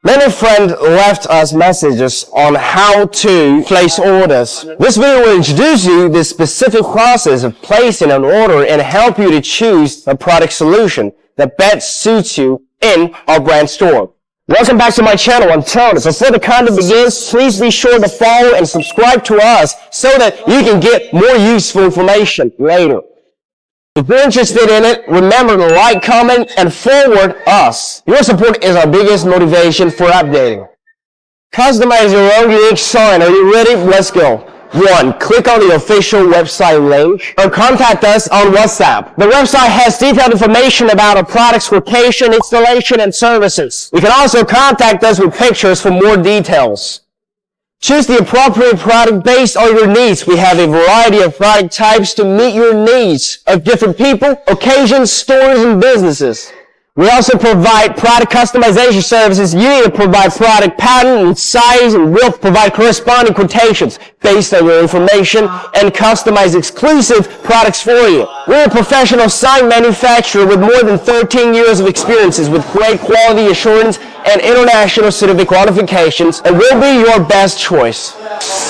Many friends left us messages on how to place orders. This video will introduce you to the specific process of placing an order and help you to choose a product solution that best suits you in our brand store. Welcome back to my channel. I'm Tony. Before the content begins, please be sure to follow and subscribe to us so that you can get more useful information later. If you're interested in it, remember to like, comment, and forward us. Your support is our biggest motivation for updating. Customize your own unique sign. Are you ready? Let's go. 1. Click on the official website link or contact us on WhatsApp. The website has detailed information about our product's location, installation, and services. You can also contact us with pictures for more details. Choose the appropriate product based on your needs. We have a variety of product types to meet your needs of different people, occasions, stores, and businesses. We also provide product customization services. You need to provide product pattern and size, and we'll provide corresponding quotations based on your information and customize exclusive products for you. We're a professional sign manufacturer with more than 13 years of experiences with great quality assurance and international certificate qualifications, and we'll be your best choice.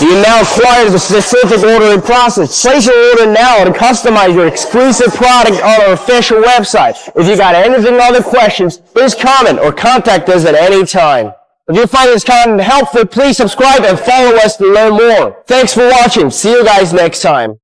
You now acquire the specific ordering process. Place your order now and customize your exclusive product on our official website. If you got anything other questions, please comment or contact us at any time. If you find this content helpful, please subscribe and follow us to learn more. Thanks for watching. See you guys next time.